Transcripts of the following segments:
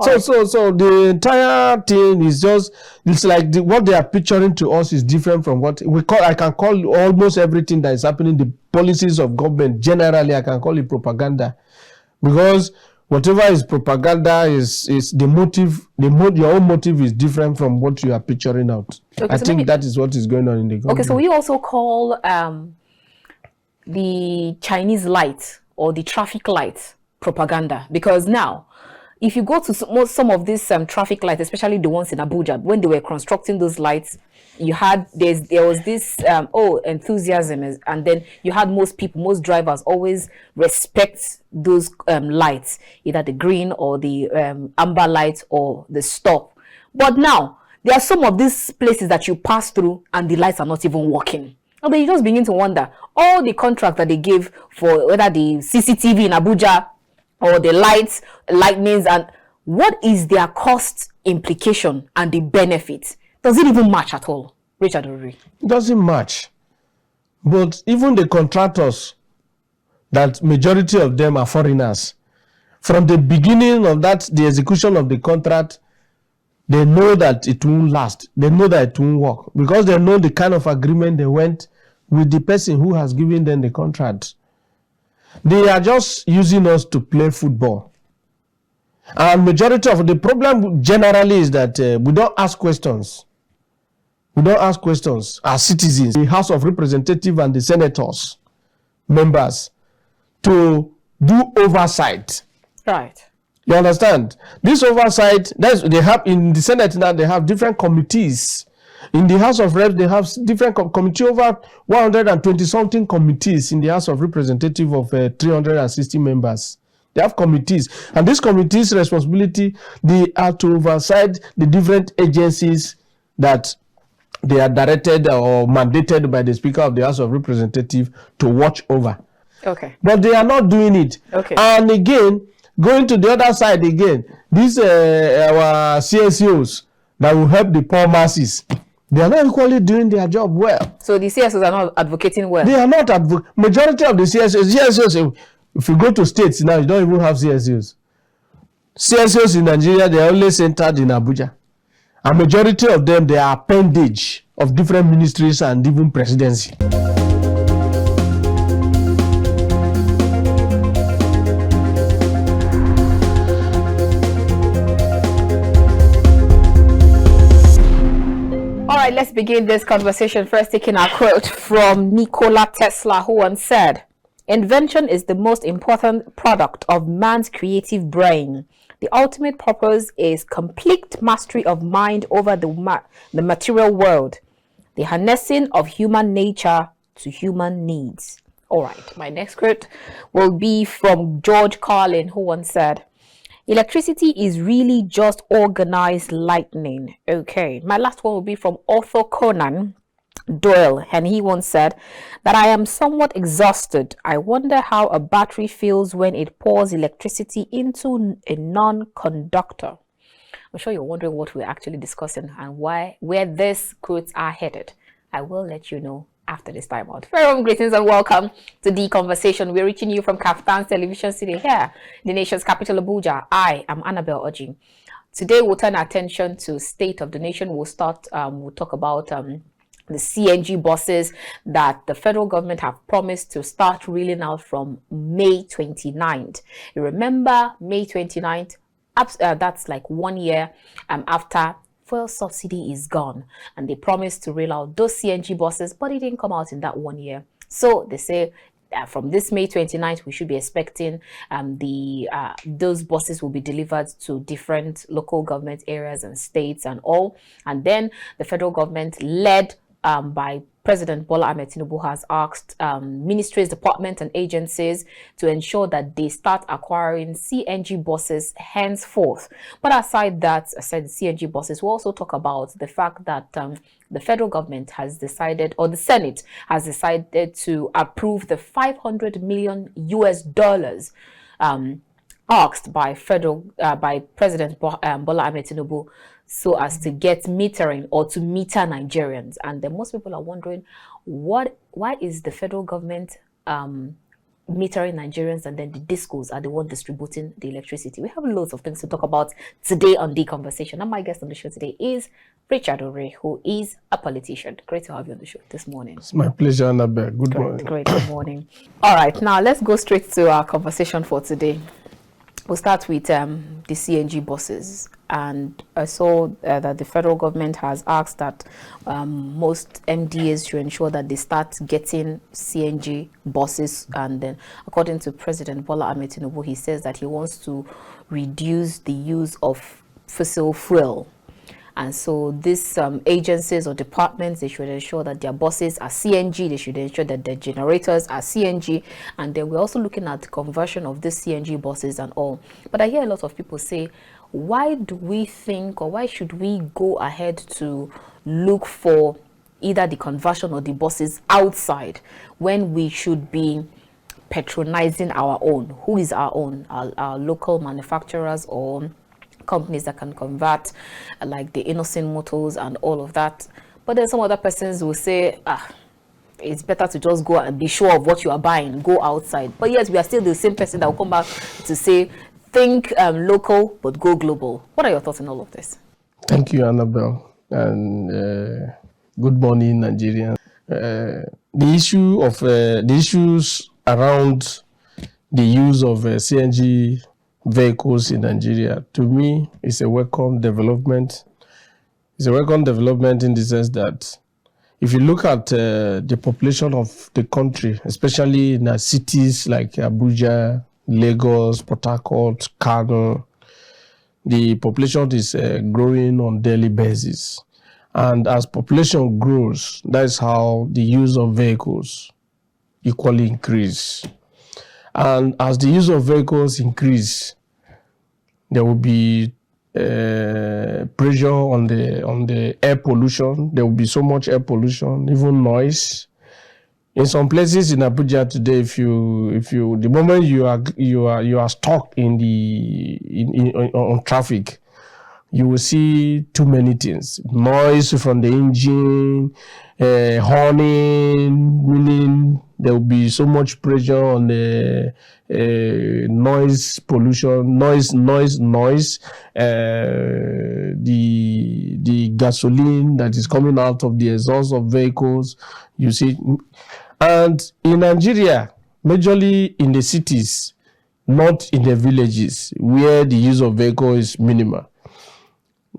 So the entire thing is just, it's like what they are picturing to us is different from what we call. I can call almost everything that is happening, the policies of government generally, I can call it propaganda, because whatever is propaganda is the motive. Your own motive is different from what you are picturing out. Okay, I think that is what is going on in the government. Okay, so we also call the Chinese light or the traffic light propaganda, because now, if you go to some of these traffic lights, especially the ones in Abuja, when they were constructing those lights, you had there was this enthusiasm, and then you had most people, most drivers always respect those lights, either the green or the amber light or the stop. But now there are some of these places that you pass through and the lights are not even working. And then you just begin to wonder, all the contract that they give for whether the CCTV in Abuja or the lightnings, and what is their cost implication and the benefit? Does it even match at all, Richard Oriri? It doesn't match. But even the contractors, that majority of them are foreigners, from the beginning of the execution of the contract, they know that it won't last. They know that it won't work, because they know the kind of agreement they went with the person who has given them the contract. They are just using us to play football. And majority of the problem generally is that we don't ask questions. We don't ask questions as citizens, the House of Representatives and the senators, members, to do oversight. Right. You understand? This oversight, they have in the Senate now, they have different committees. In the House of Reps, they have different committee, over 120-something committees in the House of Representatives of 360 members. They have committees. And these committees' responsibility, they are to oversight the different agencies that they are directed or mandated by the Speaker of the House of Representatives to watch over. Okay. But they are not doing it. Okay. And again, going to the other side again, these our CSOs that will help the poor masses, they are not equally doing their job well. So the CSOs are not advocating well? They are not majority of the CSOs, if you go to states now, you don't even have CSOs. CSOs in Nigeria, they are only centered in Abuja. A majority of them, they are appendage of different ministries and even presidency. All right, let's begin this conversation first taking a quote from Nikola Tesla, who once said, "Invention is the most important product of man's creative brain. The ultimate purpose is complete mastery of mind over the material world, the harnessing of human nature to human needs." All right, my next quote will be from George Carlin, who once said, "Electricity is really just organized lightning." Okay, my last one will be from Arthur Conan Doyle, and he once said that I am somewhat exhausted. I wonder how a battery feels when it pours electricity into a non-conductor. I'm sure you're wondering what we're actually discussing and where these quotes are headed. I will let you know after this time out. Very warm greetings and welcome to the conversation. We're reaching you from Kaftan's Television City here, the nation's capital, Abuja. I am Annabelle Oji. Today we'll turn our attention to state of the nation. We'll talk about the CNG buses that the federal government have promised to start reeling out from May 29th. You remember May 29th? That's like 1 year after fuel subsidy is gone, and they promised to reel out those CNG buses, but it didn't come out in that 1 year. So they say from this May 29th, we should be expecting those buses will be delivered to different local government areas and states and all. And then the federal government, led by President Bola Ahmed Tinubu, has asked ministries, departments, and agencies to ensure that they start acquiring CNG buses henceforth. But aside that, aside the CNG buses, we'll also talk about the fact that the federal government has decided, or the Senate has decided, to approve the $500 million asked by President Bola Ahmed Tinubu, so as to get metering or to meter Nigerians. And then most people are wondering, why is the federal government metering Nigerians and then the discos are the one distributing the electricity. We have loads of things to talk about today on The Conversation. And my guest on the show today is Richard Oriri, who is a politician. Great to have you on the show this morning. It's my pleasure, Annabelle. Good morning. Great, good morning. All right, now let's go straight to our conversation for today. We'll start with the CNG buses. And I saw that the federal government has asked that most MDAs to ensure that they start getting CNG buses. And then, according to President Bola Ahmed Tinubu, he says that he wants to reduce the use of fossil fuel. And so these agencies or departments, they should ensure that their buses are CNG. They should ensure that their generators are CNG. And then we're also looking at the conversion of these CNG buses and all. But I hear a lot of people say, why do we think, or why should we go ahead to look for either the conversion or the buses outside when we should be patronizing our own? Who is our own? Our local manufacturers or companies that can convert, like the Innocent Motors and all of that. But then some other persons will say, it's better to just go and be sure of what you are buying, go outside. But yes, we are still the same person that will come back to say, think local, but go global. What are your thoughts on all of this? Thank you, Annabelle. And good morning, Nigerians. The issues around the use of CNG vehicles in Nigeria, to me, is a welcome development. It's a welcome development in the sense that if you look at the population of the country, especially in cities like Abuja, Lagos, Port Harcourt, Kano, the population is growing on daily basis. And as population grows, that's how the use of vehicles equally increase. And as the use of vehicles increase, there will be pressure on the air pollution. There will be so much air pollution, even noise. In some places in Abuja today, if you the moment you are stuck on traffic, you will see too many things. Noise from the engine, horning, meaning there will be so much pressure on the noise pollution, noise. The gasoline that is coming out of the exhaust of vehicles, you see. And in Nigeria, majorly in the cities, not in the villages, where the use of vehicle is minimal.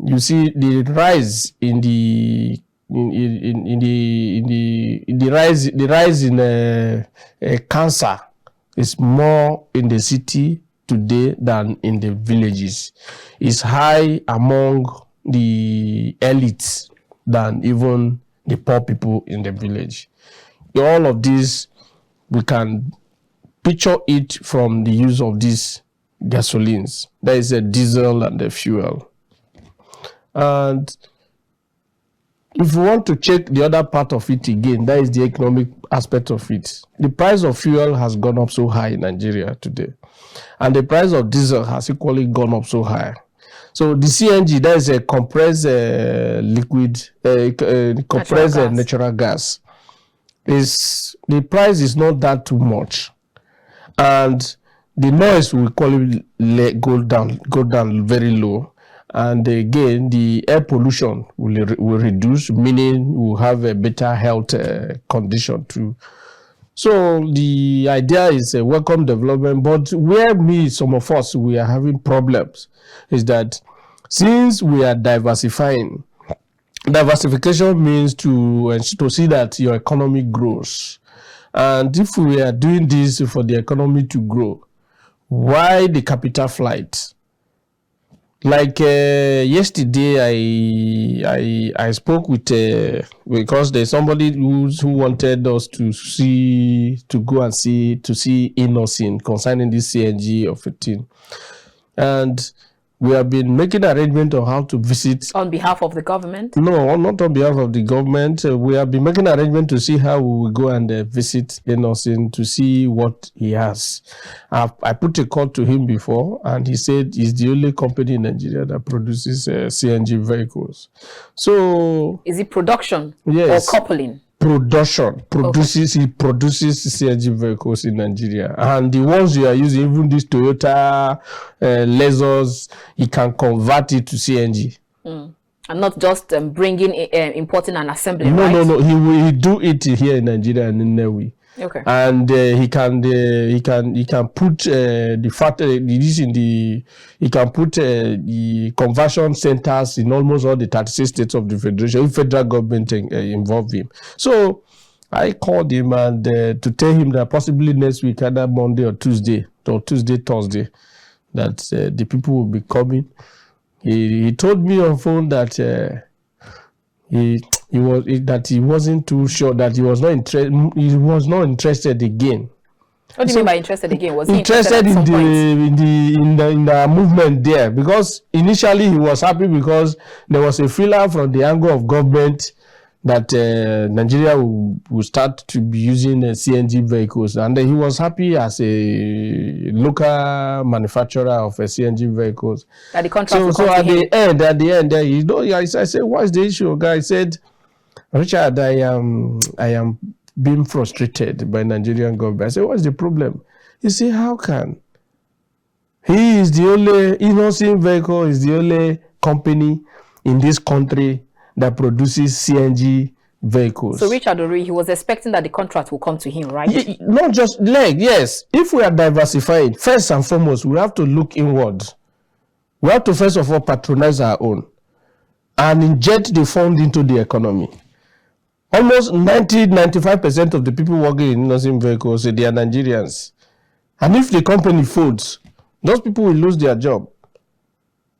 You see the rise in the rise in cancer is more in the city today than in the villages. It's high among the elites than even the poor people in the village. All of this, we can picture it from the use of these gasolines. There is a diesel and the fuel. And if we want to check the other part of it again, that is the economic aspect of it. The price of fuel has gone up so high in Nigeria today. And the price of diesel has equally gone up so high. So the CNG, that is a compressed natural gas. The price is not that too much. And the noise will go down very low. And again, the air pollution will reduce, meaning we'll have a better health condition too. So the idea is a welcome development, but where some of us, we are having problems is that since we are diversifying, diversification means to see that your economy grows. And if we are doing this for the economy to grow, why the capital flight? Like yesterday, I spoke with because there's somebody who wanted us to go and see Innocent concerning this CNG of 15, and we have been making arrangement on how to visit on behalf of the government. No, not on behalf of the government. We have been making arrangement to see how we will go and visit Innocent to see what he has. I put a call to him before, and he said he's the only company in Nigeria that produces CNG vehicles. So is it production yes, or coupling? He produces CNG vehicles in Nigeria, and the ones you are using, even this Toyota, Lexus, he can convert it to CNG. And not just bringing, importing and assembling. No, right? no. He will do it here in Nigeria and in Newi. Okay. And he can put the factory this in the. He can put the conversion centers in almost all the 36 states of the federation. If federal government involve him, so I called him and to tell him that possibly next week, either Monday or Thursday, Thursday, that the people will be coming. He told me on phone that he wasn't too sure, that he was not interested again. What do you mean by interested again? Was he interested in the movement there? Because initially he was happy because there was a feeler from the angle of government that Nigeria will start to be using CNG vehicles, and he was happy as a local manufacturer of CNG vehicles. At the contract. So at the end, I said, "What is the issue, guy?" He said, "Richard, I am being frustrated by Nigerian government." I said, "What's the problem?" He said, "How can? He is the only innocent vehicle, is the only company in this country that produces CNG vehicles." So Richard Oriri, he was expecting that the contract will come to him, right? Not just yes. If we are diversifying, first and foremost, we have to look inward. We have to first of all patronize our own and inject the fund into the economy. Almost 95% of the people working in innocent vehicles, they are Nigerians. And if the company folds, those people will lose their job.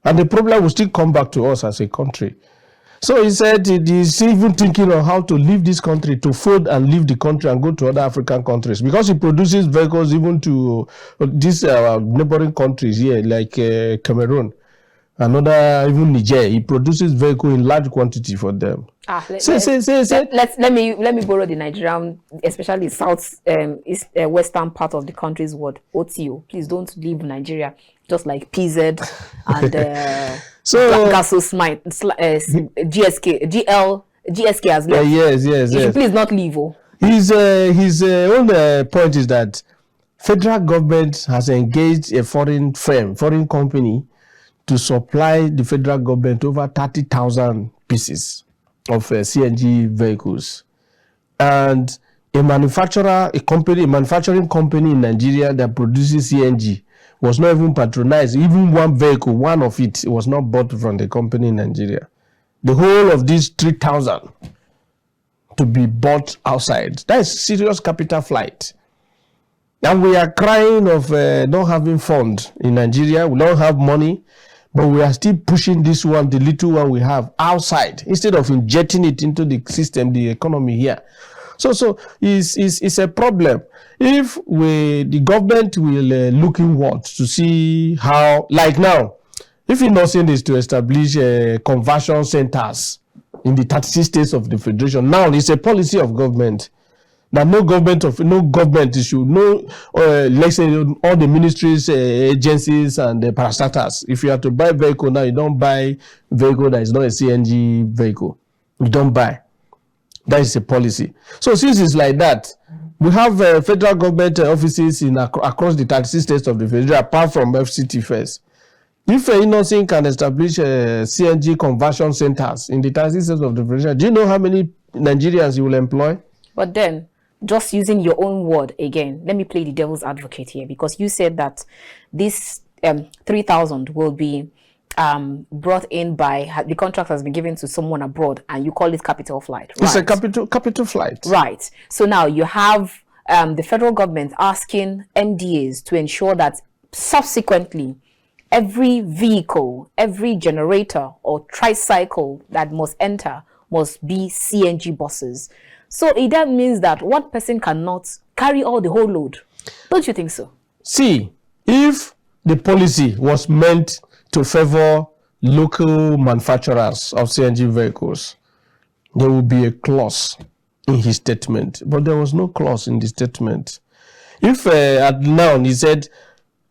And the problem will still come back to us as a country. So he said he's even thinking of how to leave this country, to fold and leave the country and go to other African countries, because he produces vehicles even to these neighboring countries here, like Cameroon, even Niger. He produces vehicles in large quantity for them. Let me borrow the Nigerian, especially south east western part of the country's word, OTO. Please don't leave Nigeria, just like PZ and GSK, GSK has left. Yes. You should please not leave. His own point is that federal government has engaged a foreign company to supply the federal government over 30,000 pieces of CNG vehicles, and a manufacturing company in Nigeria that produces CNG was not even patronized. Even one vehicle, one of it, was not bought from the company in Nigeria. The whole of these 3,000 to be bought outside. That is serious capital flight. And we are crying of not having funds in Nigeria. We don't have money, but we are still pushing this one, the little one we have, outside, instead of injecting it into the system, the economy here. So it's a problem. If the government will look inward to see how, like now, if innocent is to establish conversion centers in the 36 states of the federation, now it's a policy of government that no government should let's say all the ministries, agencies, and the parastatals. If you have to buy a vehicle now, you don't buy a vehicle that is not a CNG vehicle. You don't buy. That is a policy. So since it's like that, we have federal government offices across the 36 states of the federation, apart from FCT first. If innocent can establish CNG conversion centers in the 36 states of the federation, do you know how many Nigerians you will employ? But then, just using your own word again, let me play the devil's advocate here, because you said that this 3,000 will be brought in by, the contract has been given to someone abroad, and you call it capital flight. Right? It's a capital flight. Right. So now you have the federal government asking MDAs to ensure that subsequently every vehicle, every generator or tricycle that must enter must be CNG buses. So that means that one person cannot carry all the whole load. Don't you think so? See, if the policy was meant to favor local manufacturers of CNG vehicles, there would be a clause in his statement. But there was no clause in the statement. If now he said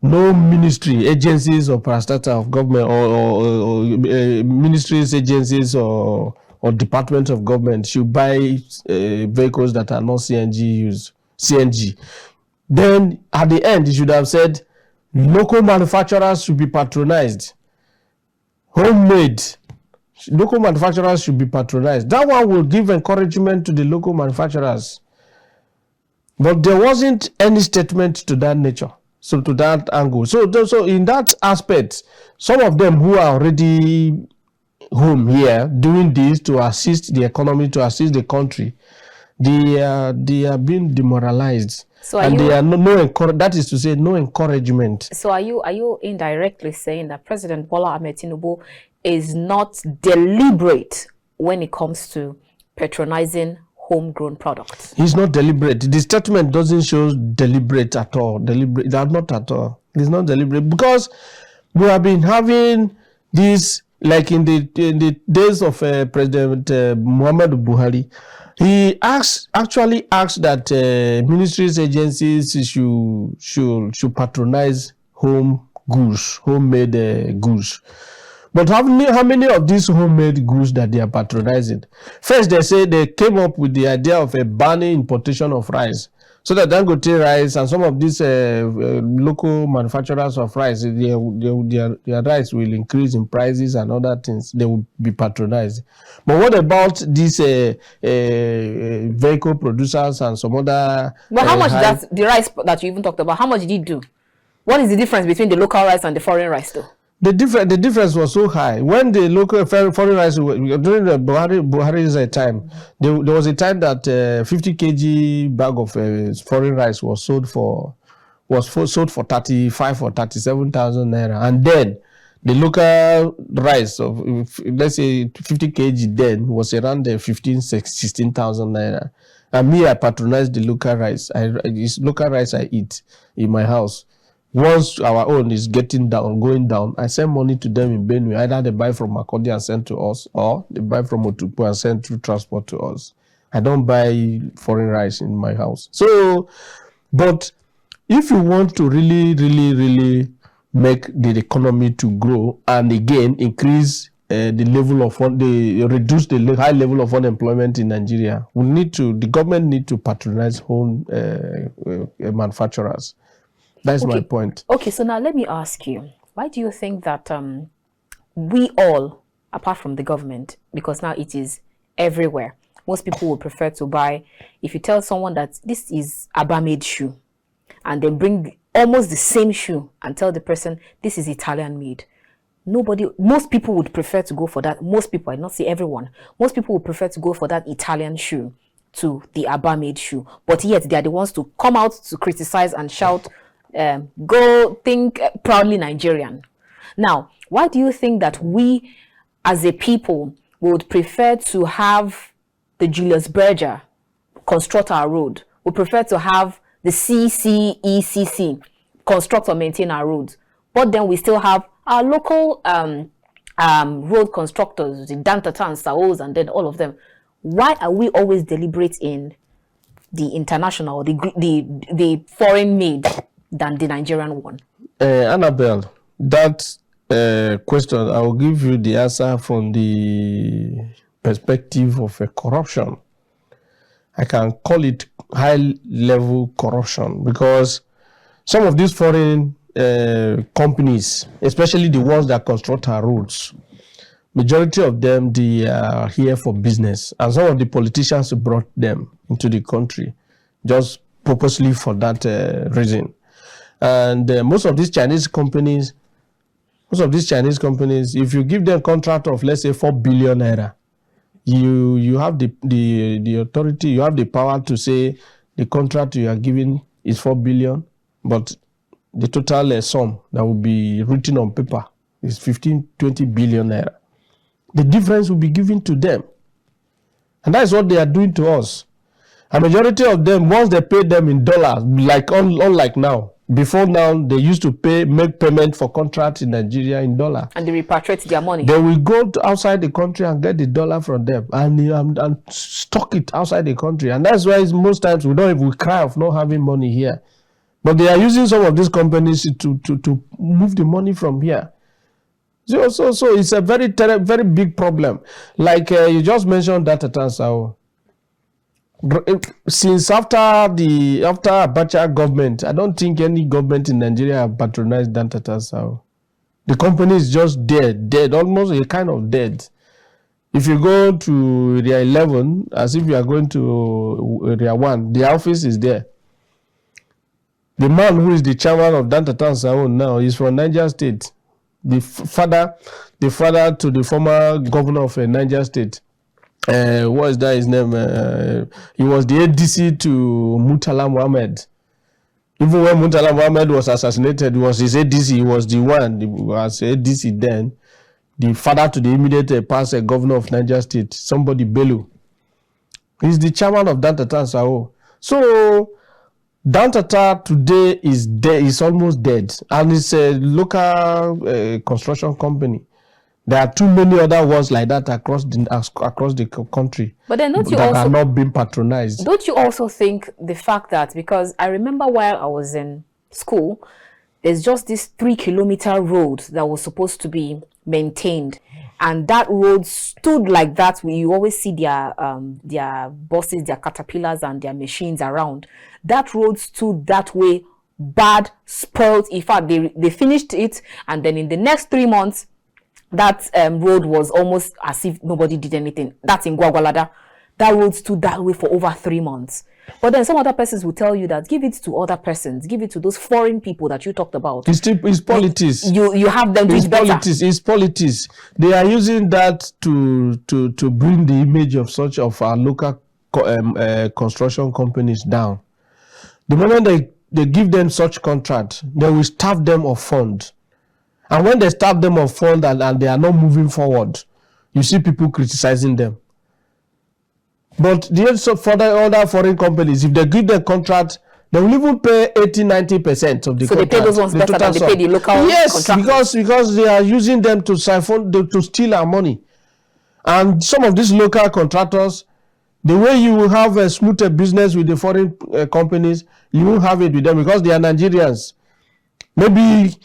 no ministry, agencies, or parastatal of government, or ministries, agencies, or or department of government should buy vehicles that are not CNG. Then at the end, you should have said local manufacturers should be patronized. Homemade. Local manufacturers should be patronized. That one will give encouragement to the local manufacturers. But there wasn't any statement to that nature. So to that angle. So in that aspect, some of them who are already home here doing this to assist the economy, to assist the country, they are being demoralized. So they are that is to say no encouragement. So are you indirectly saying that President Bola Ahmed Tinubu is not deliberate when it comes to patronizing homegrown products? He's not deliberate. The statement doesn't show deliberate at all. Not at all. It's not deliberate because we have been having this, like in the days of President Muhammadu Buhari. He actually asked that ministries, agencies should patronize homemade goods. But how many of these homemade goods that they are patronizing? First, they say they came up with the idea of a banning importation of rice, so that Dangote rice and some of these local manufacturers of rice, their rice will increase in prices and other things. They will be patronized. But what about these vehicle producers and some other? But how much does the rice that you even talked about? How much did it do? What is the difference between the local rice and the foreign rice, though? The difference was so high. When the local foreign rice, during the Buhari's time, there was a time that 50 kg bag of foreign rice was sold for 35 or 37,000 naira, and then the local rice of, let's say 50 kg then was around 16,000 naira. And me, I patronized the local rice. It's local rice I eat in my house. Once our own is going down, I send money to them in Benue. Either they buy from Makurdi and send to us, or they buy from Otukpo and send through transport to us. I don't buy foreign rice in my house. So, but if you want to really make the economy to grow and again increase the level of reduce the high level of unemployment in Nigeria, the government need to patronize home manufacturers. That's my point. Okay, so now let me ask you, why do you think that we all, apart from the government, because now it is everywhere, most people would prefer to buy, if you tell someone that this is Aba-made shoe, and then bring almost the same shoe and tell the person this is Italian made, most people would prefer to go for that. Most people, I not say everyone, most people would prefer to go for that Italian shoe to the Aba-made shoe. But yet they are the ones to come out to criticize and shout, go think proudly Nigerian. Now, why do you think that we as a people would prefer to have the Julius Berger construct our road? We prefer to have the CCECC construct or maintain our roads, but then we still have our local road constructors, the Dantata, Saos, and then all of them. Why are we always deliberate in the international, the foreign made than the Nigerian one? Annabelle, that question, I will give you the answer from the perspective of corruption. I can call it high-level corruption because some of these foreign companies, especially the ones that construct our roads, majority of them, they are here for business. And some of the politicians brought them into the country just purposely for that reason. And most of these Chinese companies, if you give them contract of, let's say, 4 billion naira, you have the authority, you have the power to say the contract you are giving is 4 billion, but the total sum that will be written on paper is 15-20 billion naira. The difference will be given to them. And that's what they are doing to us. A majority of them, once they pay them in dollars, unlike now. Before now, they used to make payment for contracts in Nigeria in dollar. And they repatriate their money. They will go outside the country and get the dollar from them and stock it outside the country. And that's why most times we cry of not having money here. But they are using some of these companies to move the money from here. So it's a very big problem. Like you just mentioned data transfer. Since after Abacha government, I don't think any government in Nigeria have patronized data transfer. The company is just dead, almost a kind of dead. If you go to area 11, as if you are going to area 1, the office is there. The man who is the chairman of Danta Tansa now is from Niger State. The father to the former governor of Niger State. What is that his name? He was the ADC to Murtala Muhammad. Even when Murtala Muhammad was assassinated, it was his ADC. He was the one, he was ADC then. The father to the immediate past governor of Niger State, somebody Bello. He's the chairman of Danta Tansa. So Dantata today is dead, is almost dead, and it's a local construction company. There are too many other ones like that across the country. But then don't you that also, are not being patronized. Don't you also think the fact that, because I remember while I was in school, there's just this 3-kilometer road that was supposed to be maintained, and that road stood like that. You always see their buses, their caterpillars, and their machines around. That road stood that way, bad, spoiled. In fact, they finished it, and then in the next 3 months, that road was almost as if nobody did anything. That's in Gwagwalada. That road stood that way for over 3 months. But then some other persons will tell you that give it to other persons, give it to those foreign people that you talked about. It's politics. You have them do it better. It's politics. They are using that to bring the image of such of our local construction companies down. The moment they give them such contract, they will starve them of funds. And when they starve them of funds and they are not moving forward, you see people criticizing them. But for other foreign companies, if they give them contract, they will even pay 80-90% of the contract. So they pay those ones better than they pay the local contractors? Because they are using them to siphon, to steal our money. And some of these local contractors, the way you will have a smoother business with the foreign companies, you won't have it with them because they are Nigerians. Maybe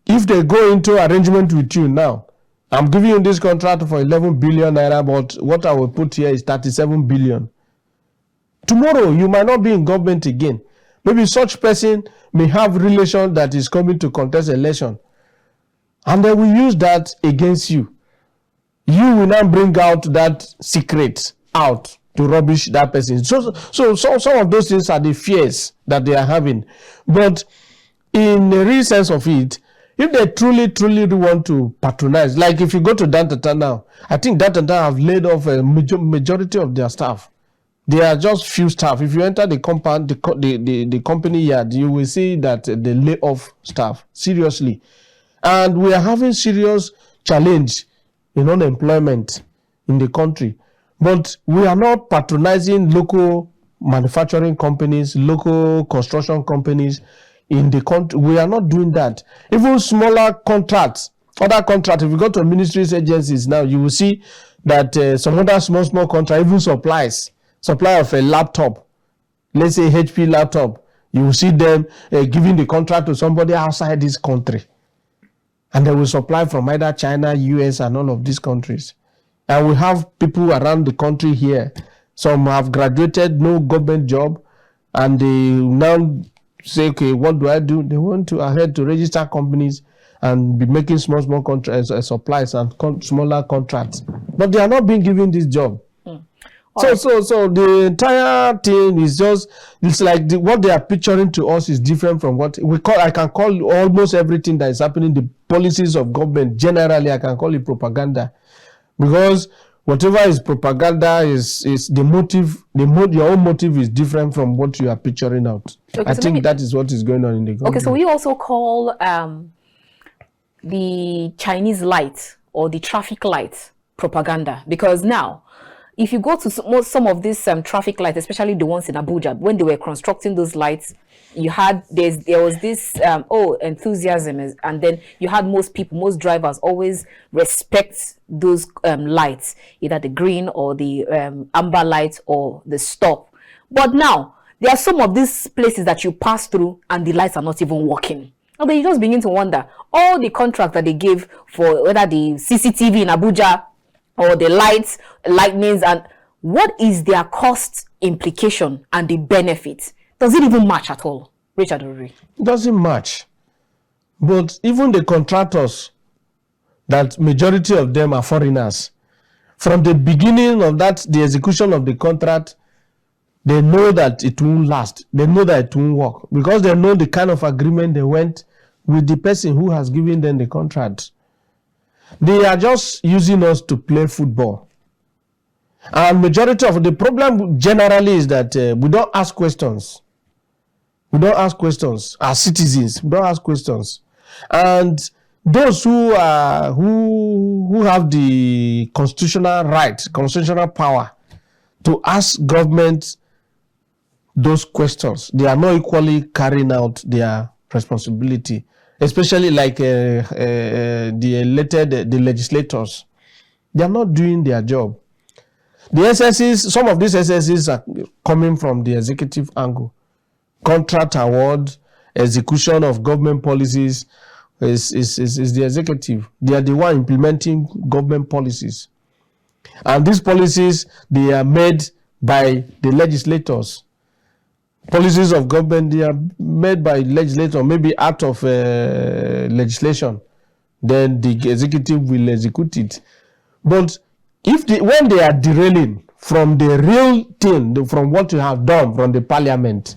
if they go into arrangement with you now, I'm giving you this contract for 11 billion naira, but what I will put here is 37 billion. Tomorrow, you might not be in government again. Maybe such person may have relation that is coming to contest election. And they will use that against you. You will now bring out that secret out to rubbish that person. So some of those things are the fears that they are having. But in the real sense of it, if they truly want to patronize, like if you go to Dantata now, I think Dantata have laid off a majority of their staff. They are just few staff. If you enter the compound, the company yard, you will see that they lay off staff, seriously. And we are having serious challenge in unemployment in the country. But we are not patronizing local manufacturing companies, local construction companies in the country. We are not doing that. Even smaller contracts, other contracts, if you go to ministries, agencies now, you will see that some other small contracts, even supply of a laptop, let's say HP laptop, you will see them giving the contract to somebody outside this country. And they will supply from either China, US, and all of these countries. And we have people around the country here. Some have graduated, no government job, and they now say, okay, what do I do? They want to ahead to register companies and be making small contracts, supplies and smaller contracts. But they are not being given this job. So the entire thing is just, it's like what they are picturing to us is different from what we call, I can call almost everything that is happening, the policies of government, generally, I can call it propaganda. Because whatever is propaganda is the motive, your own motive is different from what you are picturing out. Okay, I think that is what is going on in the government. Okay, so we also call the Chinese light or the traffic light propaganda, because now, if you go to some of these traffic lights, especially the ones in Abuja, when they were constructing those lights, you had there was this enthusiasm, and then you had most drivers always respect those lights, either the green or the amber light or the stop. But now there are some of these places that you pass through and the lights are not even working. And then you just begin to wonder, all the contracts that they gave for whether the CCTV in Abuja or the lights, lightnings, and what is their cost implication and the benefit? Does it even match at all, Richard Oriri? It doesn't match. But even the contractors, that majority of them are foreigners, from the beginning of that, the execution of the contract, they know that it won't last. They know that it won't work because they know the kind of agreement they went with the person who has given them the contract. They are just using us to play football. And majority of the problem generally is that we don't ask questions. We don't ask questions as citizens. We don't ask questions. And those who have the constitutional right, constitutional power to ask government those questions, they are not equally carrying out their responsibility, especially like the legislators. They are not doing their job. The SSs, some of these SSs are coming from the executive angle. Contract award, execution of government policies is the executive. They are the one implementing government policies. And these policies, they are made by the legislators. Policies of government, they are made by legislators, maybe out of legislation. Then the executive will execute it. But when they are derailing from the real thing, from what you have done from the parliament,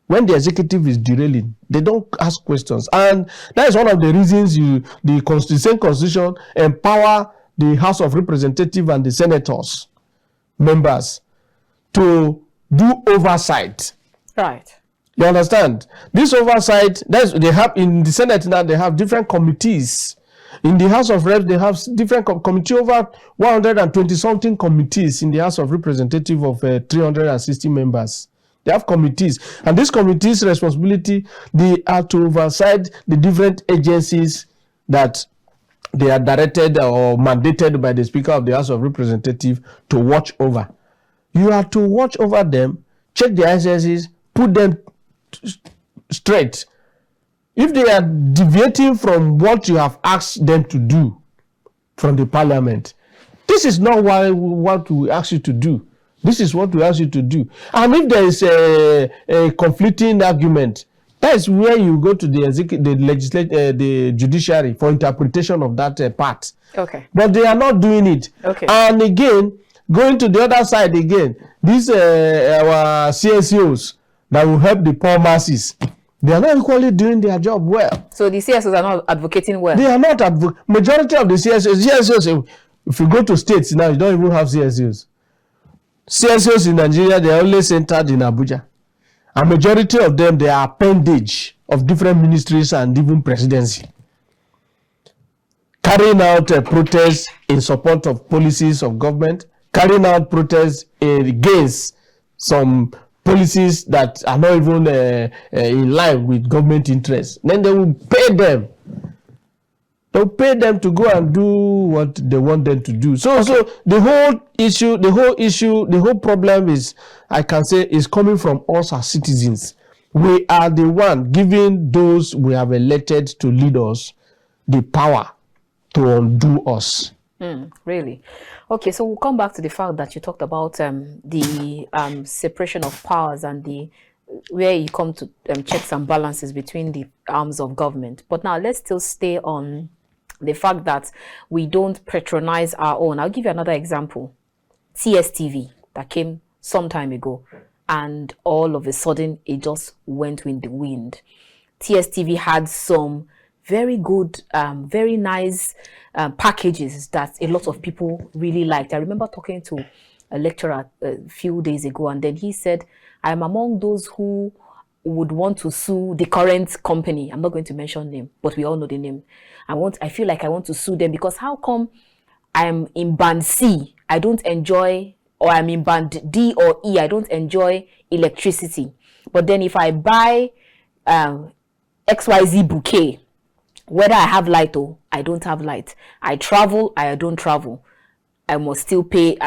when the executive is derailing, they don't ask questions. And that is one of the reasons the same constitution empower the House of Representatives and the senators, members, to do oversight. Right. You understand? This oversight, they have in the Senate now, they have different committees. In the House of Reps, they have different committee, over 120-something committees in the House of Representatives of 360 members. They have committees. And these committees' responsibility, they are to oversight the different agencies that they are directed or mandated by the Speaker of the House of Representatives to watch over. You are to watch over them, check the agencies, put them straight. If they are deviating from what you have asked them to do from the parliament, this is not what we ask you to do. This is what we ask you to do. And if there is a conflicting argument, that is where you go to the judiciary for interpretation of that part. Okay. But they are not doing it. Okay. And again, going to the other side again, these our CSOs that will help the poor masses, they are not equally doing their job well. So the CSOs are not advocating well? They are not majority of the CSOs, if you go to states now, you don't even have CSOs. CSOs in Nigeria, they are only centered in Abuja. A majority of them, they are appendage of different ministries and even presidency. Carrying out protests in support of policies of government, carrying out protests against some policies that are not even in line with government interests. Then they will pay them. They'll pay them to go and do what they want them to do. So the whole problem is, I can say, is coming from us as citizens. We are the one giving those we have elected to lead us the power to undo us. Really? Okay, so we'll come back to the fact that you talked about the separation of powers and where you come to checks and balances between the arms of government. But now let's still stay on the fact that we don't patronize our own. I'll give you another example. TSTV that came some time ago, and all of a sudden it just went with the wind. TSTV had some very good, very nice packages that a lot of people really liked. I remember talking to a lecturer a few days ago, and then he said, I'm among those who would want to sue the current company. I'm not going to mention name, but we all know the name. I feel like I want to sue them because how come I'm in band C, I don't enjoy, or I'm in band D or E, I don't enjoy electricity. But then if I buy XYZ bouquet, whether I have light or I don't have light, I travel, I don't travel, I must still pay.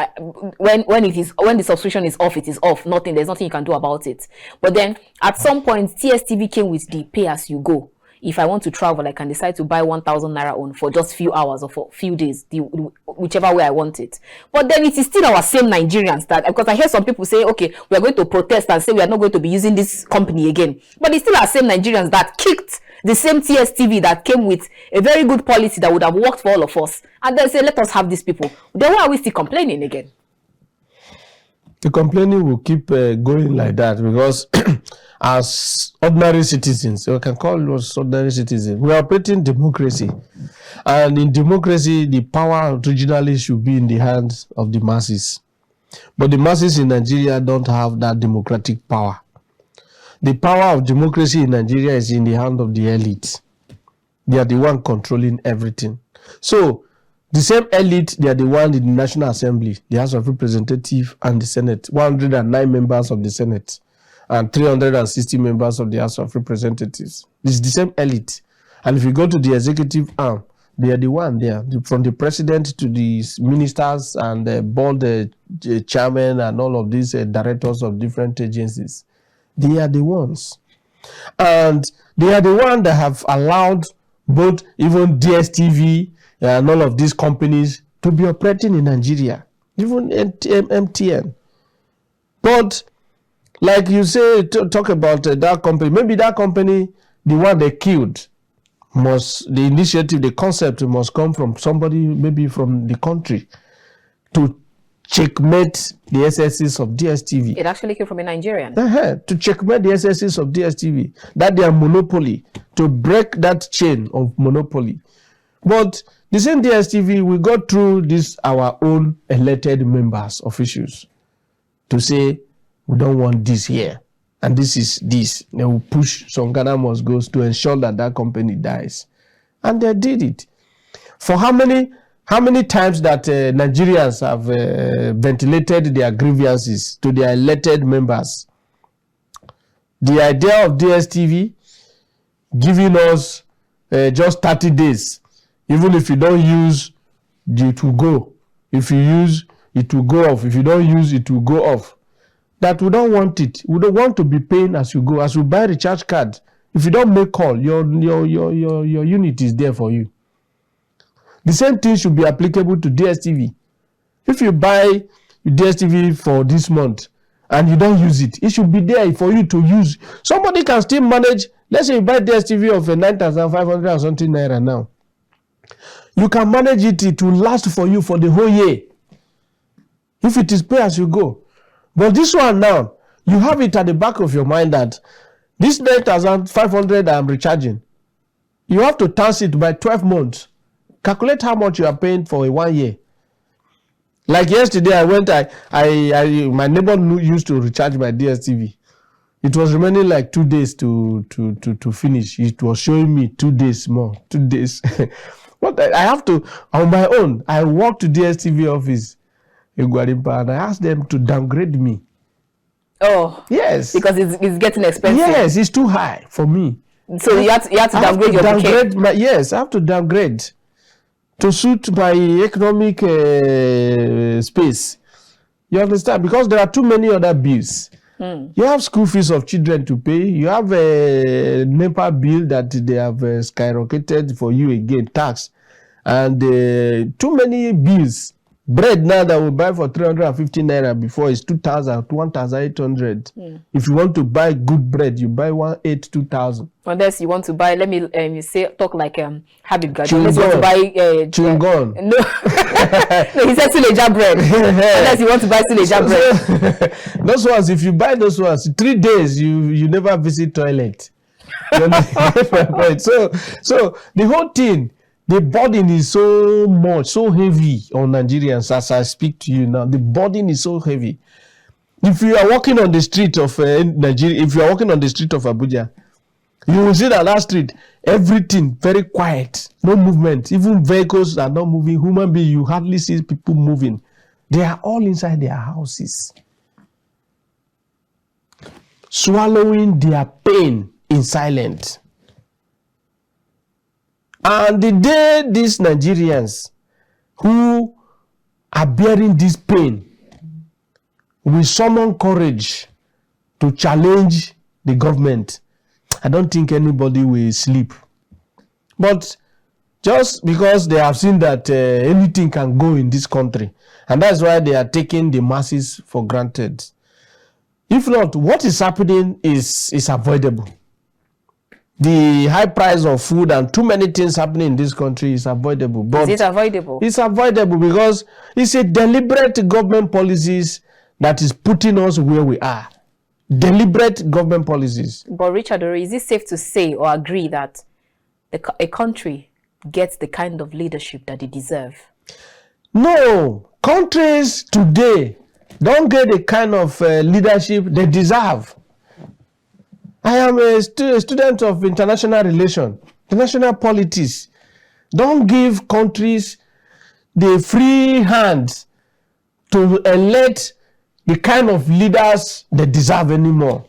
When the subscription is off, it is off. There's nothing you can do about it. But then at some point, TSTV came with the pay as you go. if I want to travel, I can decide to buy 1,000 naira on for just few hours or for few days, whichever way I want it. But then it is still our same Nigerians that, because I hear some people say, okay, we are going to protest and say we are not going to be using this company again. But it's still our same Nigerians that kicked the same TSTV that came with a very good policy that would have worked for all of us. And then say, let us have these people. Then why are we still complaining again? The complaining will keep going like that because as ordinary citizens, we can call us ordinary citizens, we are operating democracy. And in democracy, the power originally should be in the hands of the masses. But the masses in Nigeria don't have that democratic power. The power of democracy in Nigeria is in the hand of the elite. They are the one controlling everything. So, the same elite, they are the one in the National Assembly, the House of Representatives and the Senate, 109 members of the Senate and 360 members of the House of Representatives. This is the same elite. And if you go to the executive arm, they are the one there, from the president to the ministers and the board chairman and all of these directors of different agencies. They are the ones. And they are the ones that have allowed both even DSTV and all of these companies to be operating in Nigeria, even MTN. But like you say, talk about that company, maybe that company, the one they killed, the initiative, the concept must come from somebody, maybe from the country, to checkmate the SSCs of DSTV. It actually came from a Nigerian. To checkmate the SSCs of DSTV, that they are monopoly, to break that chain of monopoly. But the same DSTV, we go through this, our own elected members, officials, to say, we don't want this here, and this is this. They will push some Ghana must goes to ensure that that company dies. And they did it. For how many times that Nigerians have ventilated their grievances to their elected members? The idea of DSTV giving us just 30 days. Even if you don't use, it will go. If you use, it will go off. If you don't use, it will go off. That we don't want it. We don't want to be paying as you go. As you buy recharge card, if you don't make call, your unit is there for you. The same thing should be applicable to DSTV. If you buy DSTV for this month and you don't use it, it should be there for you to use. Somebody can still manage. Let's say you buy DSTV of 9,500 or something naira now. You can manage it, it will last for you for the whole year. If it is pay as you go. But this one now, you have it at the back of your mind that this 9,500 I'm recharging, you have to tax it by 12 months. Calculate how much you are paying for a 1 year. Like yesterday, I went, my neighbor used to recharge my DSTV. It was remaining like 2 days to finish. It was showing me 2 days more, 2 days. But I have to, on my own, I walked to DSTV office in Guarimpa and I asked them to downgrade me. Oh. Yes. Because it's getting expensive. Yes, it's too high for me. So you have to downgrade your bouquet. Yes, I have to downgrade to suit my economic space. You understand? Because there are too many other bills. You have school fees of children to pay. You have a NEPA bill that they have skyrocketed for you again, tax. And too many bills. Bread now that we buy for 350 naira before is 2,000, 1,800. If you want to buy good bread, you buy 2,000. Unless you want to buy, let me talk like Habib Gadi. Unless you want to buy chewing gum. No. No, he said Suleja bread. Unless you want to buy Suleja bread. Those ones, if you buy those ones, 3 days you never visit toilet. So the whole thing, the burden is so much, so heavy on Nigerians as I speak to you now. The burden is so heavy. If you are walking on the street of Nigeria, if you are walking on the street of Abuja, you will see that street, everything very quiet, no movement. Even vehicles are not moving. Human beings, you hardly see people moving. They are all inside their houses, swallowing their pain in silence. And the day these Nigerians who are bearing this pain will summon courage to challenge the government, I don't think anybody will sleep But just because they have seen that anything can go in this country, and that's why they are taking the masses for granted. If not, what is happening is avoidable. The high price of food and too many things happening in this country is avoidable. But is it avoidable? It's avoidable because it's a deliberate government policies that is putting us where we are. Deliberate government policies. But Richard Oriri, is it safe to say or agree that a country gets the kind of leadership that they deserve? No, countries today don't get the kind of leadership they deserve. I am a student of international relations, international politics. Don't give countries the free hand to elect the kind of leaders they deserve anymore.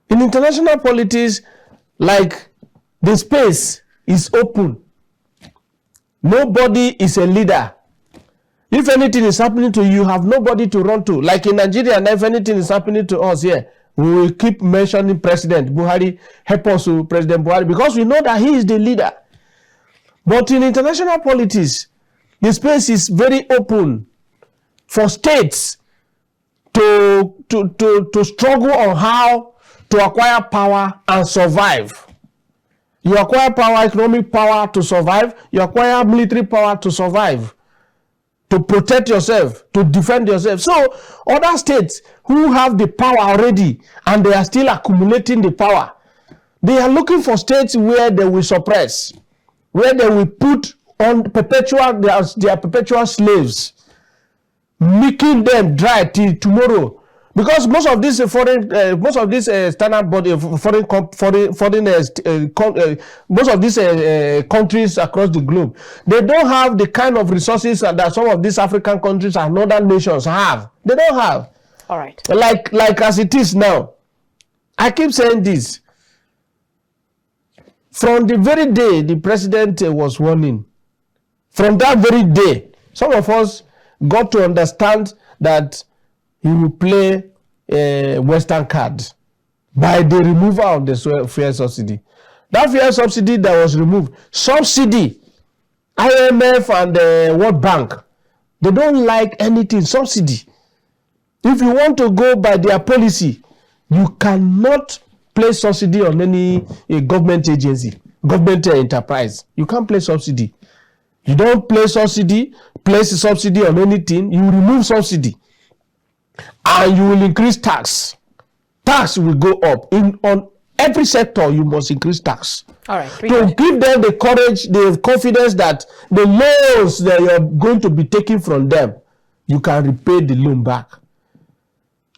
In international politics, like the space is open. Nobody is a leader. If anything is happening to you, you have nobody to run to. Like in Nigeria, and if anything is happening to us here, we will keep mentioning President Buhari, help us to President Buhari, because we know that he is the leader. But in international politics, the space is very open for states to struggle on how to acquire power and survive. You acquire power, economic power to survive. You acquire military power to survive, to protect yourself, to defend yourself. So other states who have the power already and they are still accumulating the power, they are looking for states where they will suppress, where they will put on perpetual, their perpetual slaves, making them dry till tomorrow. Because most of these standard body, most of these countries across the globe, they don't have the kind of resources that some of these African countries and northern nations have. They don't have. All right. Like as it is now, I keep saying this. From the very day the president was sworn in, from that very day, some of us got to understand that he will play a Western card by the removal of the fuel subsidy. That fuel subsidy that was removed, subsidy, IMF and the World Bank, they don't like anything subsidy. If you want to go by their policy, you cannot place subsidy on any government agency, government enterprise. You can't place subsidy. You don't place subsidy on anything, you remove subsidy. And you will increase tax. Tax will go up. On every sector, you must increase tax. All right. To give them the courage, the confidence that the loans that you are going to be taking from them, you can repay the loan back.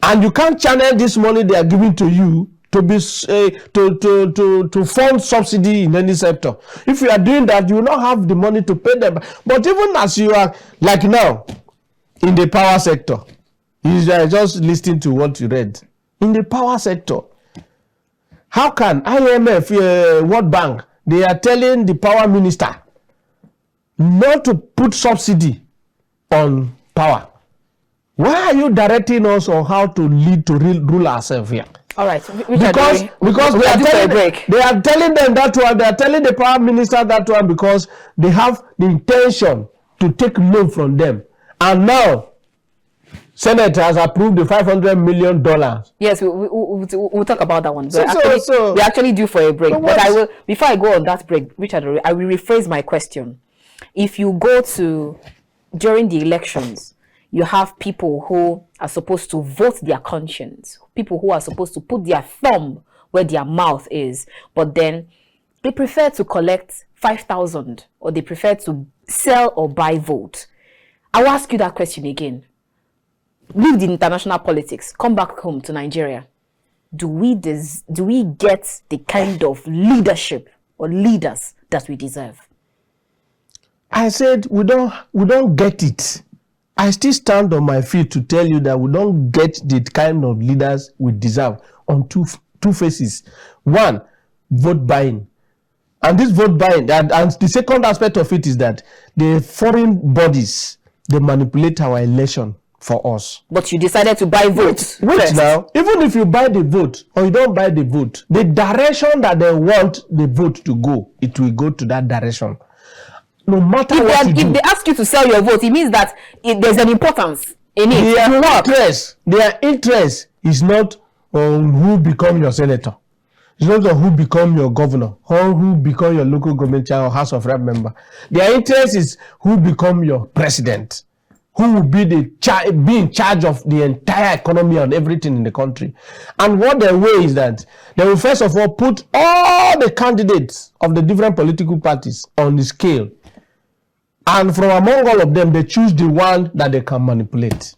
And you can't channel this money they are giving to you to be to fund subsidy in any sector. If you are doing that, you will not have the money to pay them. But even as you are, like now, in the power sector, you are just listening to what you read. In the power sector, how can IMF, World Bank, they are telling the power minister not to put subsidy on power? Why are you directing us on how to rule ourselves here? All right. Because they are telling them that one. They are telling the power minister that one because they have the intention to take loan from them. And now, Senate has approved the $500 million. Yes, we'll talk about that one. So we're actually due for a break. But I will, before I go on that break, Richard, I will rephrase my question. If you go to, during the elections, you have people who are supposed to vote their conscience, people who are supposed to put their thumb where their mouth is, but then they prefer to collect 5,000 or they prefer to sell or buy vote. I will ask you that question again. Leave the international politics, come back home to Nigeria. Do we get the kind of leadership or leaders that we deserve? I said we don't get it. I still stand on my feet to tell you that we don't get the kind of leaders we deserve on two faces. One, vote buying. And this vote buying, and the second aspect of it is that the foreign bodies, they manipulate our election for us. But you decided to buy votes. Wait first. now, even if you buy the vote or you don't buy the vote, the direction that they want the vote to go, it will go to that direction. No matter if they ask you to sell your vote, it means that there's an importance in it. Their interest is not on who become your senator. It's not on who become your governor or who become your local government chair or House of Rep member. Their interest is who become your president, who will be be in charge of the entire economy and everything in the country. And what their way is that they will first of all put all the candidates of the different political parties on the scale. And from among all of them, they choose the one that they can manipulate.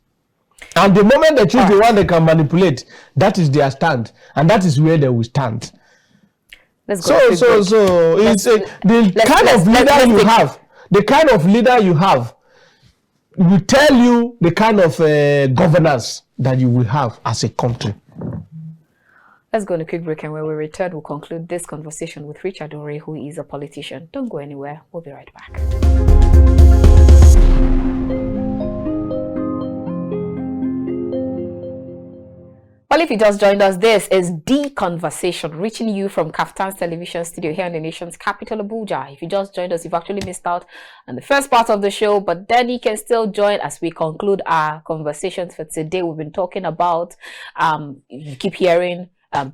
And the moment they choose the one they can manipulate, that is their stand. And that is where they will stand. The kind of leader you have will tell you the kind of governance that you will have as a country. Let's go on a quick break, and when we return, we'll conclude this conversation with Richard Oriri, who is a politician. Don't go anywhere. We'll be right back. Well, if you just joined us, this is The Conversation, reaching you from Kaftan's television studio here in the nation's capital, Abuja. If you just joined us, you've actually missed out on the first part of the show, but then you can still join as we conclude our conversations for today. We've been talking about, you keep hearing,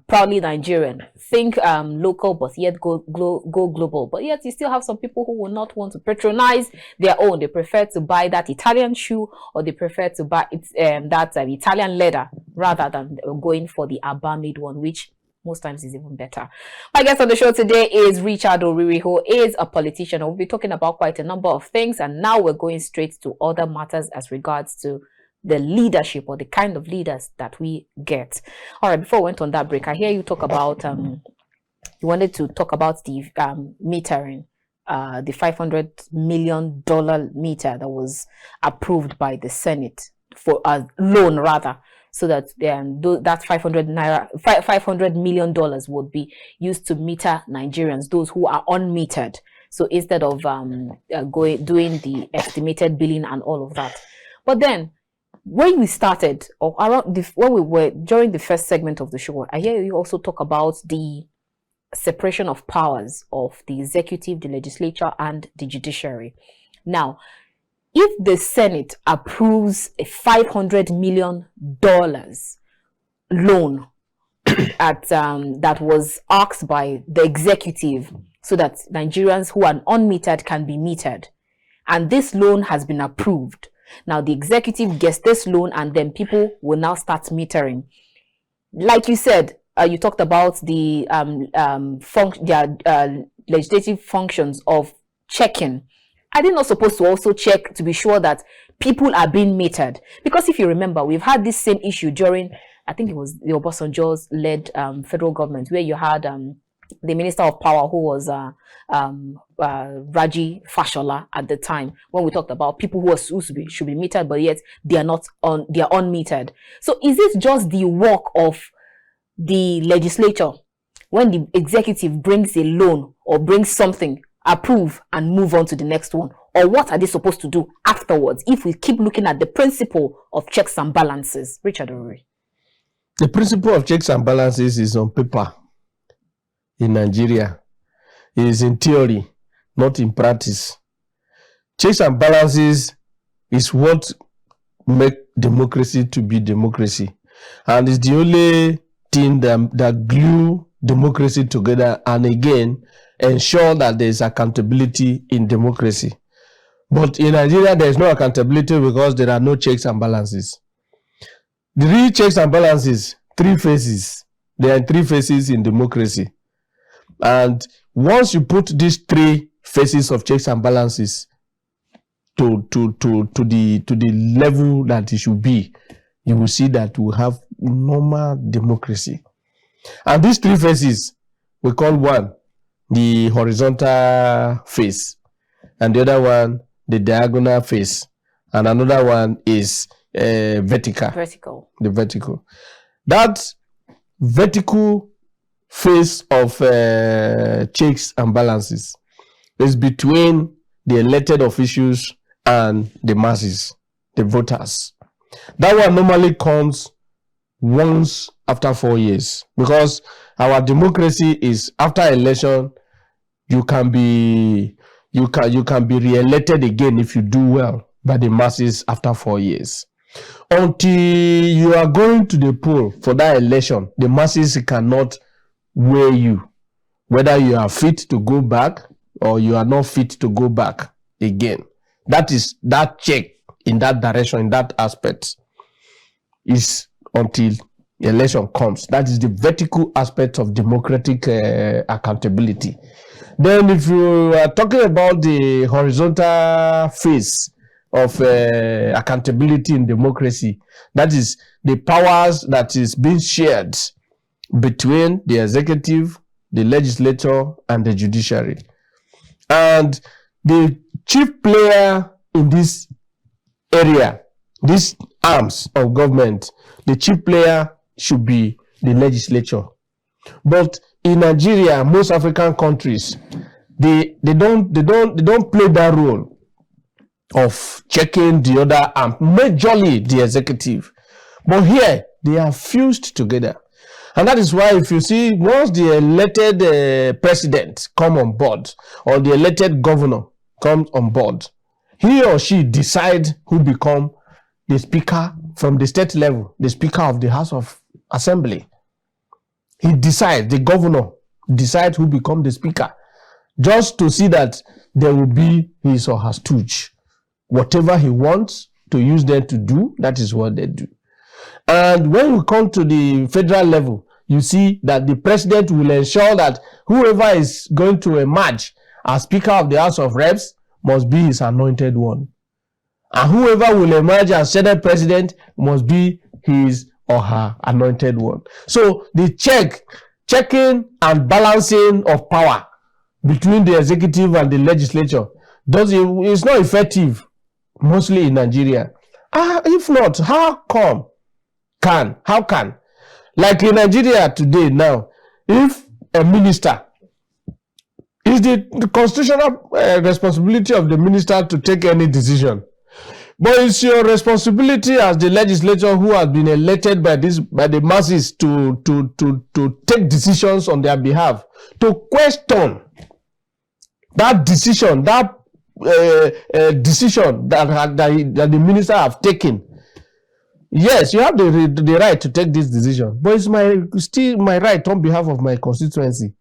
proudly Nigerian, think local, but yet go global. But yet you still have some people who will not want to patronize their own. They prefer to buy that Italian shoe, or they prefer to buy that Italian leather rather than going for the Abba-made one, which most times is even better. My guest on the show today is Richard Oriri, who is a politician. We'll be talking about quite a number of things, and now we're going straight to other matters as regards to the leadership or the kind of leaders that we get. All right, before we went on that break, I hear you talk about you wanted to talk about the metering, the $500 million meter that was approved by the Senate for a loan, rather, so that that $500 million would be used to meter Nigerians, those who are unmetered. So instead of doing the estimated billing and all of that. But then, when we started, or around when we were during the first segment of the show, I hear you also talk about the separation of powers of the executive, the legislature, and the judiciary. Now, if the Senate approves a $500 million loan that was asked by the executive so that Nigerians who are unmetered can be metered, and this loan has been approved. Now, the executive gets this loan, and then people will now start metering. Like you said, you talked about the legislative functions of checking. Are they not supposed to also check to be sure that people are being metered? Because if you remember, we've had this same issue during, I think it was the Obasanjo's led federal government, where you had the Minister of Power, who was Raji Fashola at the time, when we talked about people who should be metered, but yet they are unmetered. So is it just the work of the legislature when the executive brings a loan or brings something, approve and move on to the next one? Or what are they supposed to do afterwards if we keep looking at the principle of checks and balances? Richard Oriri. The principle of checks and balances is on paper in Nigeria. It is in theory, not in practice. Checks and balances is what make democracy to be democracy. And it's the only thing that glue democracy together, and again, ensure that there is accountability in democracy. But in Nigeria, there is no accountability because there are no checks and balances. The real checks and balances, three phases. There are three phases in democracy. And once you put these three phases of checks and balances to the level that it should be, you will see that we have normal democracy. And these three phases, we call one the horizontal phase, and the other one the diagonal phase, and another one is vertical. The vertical. That vertical phase of checks and balances is between the elected officials and the masses, the voters. That one normally comes once after 4 years, because our democracy is after election, you can be re-elected again if you do well by the masses after 4 years. Until you are going to the poll for that election, the masses cannot weigh you, whether you are fit to go back or you are not fit to go back again. That is that check in that direction, in that aspect, is until election comes. That is the vertical aspect of democratic accountability. Then if you are talking about the horizontal phase of accountability in democracy, that is the powers that is being shared between the executive, the legislature, and the judiciary. And the chief player in this area, these arms of government, the chief player should be the legislature. But in Nigeria, most African countries, they don't play that role of checking the other arm, majorly the executive. But here, they are fused together. And that is why if you see, once the elected president come on board, or the elected governor comes on board, he or she decide who become the speaker from the state level, the speaker of the House of Assembly. He decides, the governor decides who become the speaker, just to see that there will be his or her stooge. Whatever he wants to use them to do, that is what they do. And when we come to the federal level, you see that the president will ensure that whoever is going to emerge as Speaker of the House of Reps must be his anointed one. And whoever will emerge as Senate President must be his or her anointed one. So the checking and balancing of power between the executive and the legislature is not effective, mostly in Nigeria. If not, how can? Like in Nigeria today now, if a minister, is the constitutional responsibility of the minister to take any decision. But it's your responsibility as the legislature who has been elected by the masses to take decisions on their behalf, to question that decision, that the minister have taken. Yes, you have the right to take this decision, but it's still my right on behalf of my constituency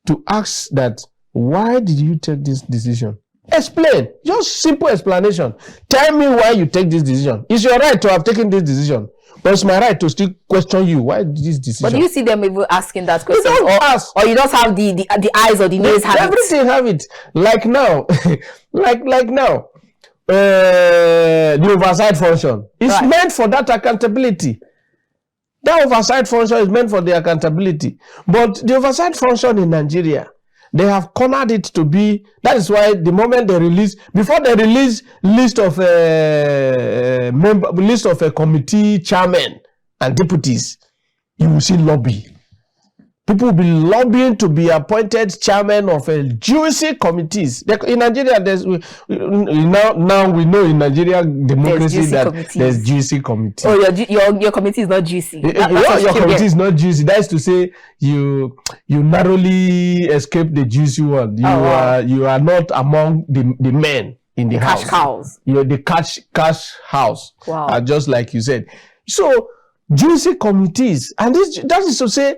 to ask that, why did you take this decision? Explain. Just simple explanation. Tell me why you take this decision. It's your right to have taken this decision, but it's my right to still question you. Why this decision? But do you see them even asking that question? You don't ask. Or you just have the eyes or the nose have everything it? Have it. Like now. like now. The oversight function is meant for that accountability. That oversight function is meant for the accountability. But the oversight function in Nigeria, they have cornered it to be. That is why the moment they release, before they release list of a committee chairman and deputies, you will see lobby. People will be lobbying to be appointed chairman of a juicy committees. In Nigeria, now we know in Nigeria democracy that there's juicy committees. Oh, your committee is not juicy. Your committee is not juicy. That is to say, you narrowly escape the juicy one. You are not among the men in the house. Cash cows. You're the cash house. Wow. Just like you said. So juicy committees, and that is to say,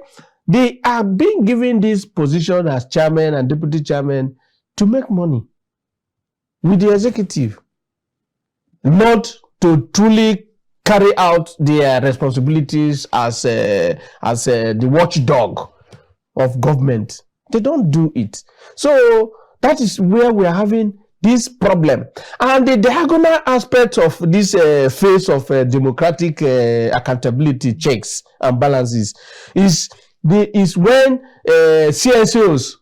they are being given this position as chairman and deputy chairman to make money with the executive, not to truly carry out their responsibilities as the watchdog of government. They don't do it. So that is where we are having this problem. And the diagonal aspect of this phase of democratic accountability checks and balances is when CSOs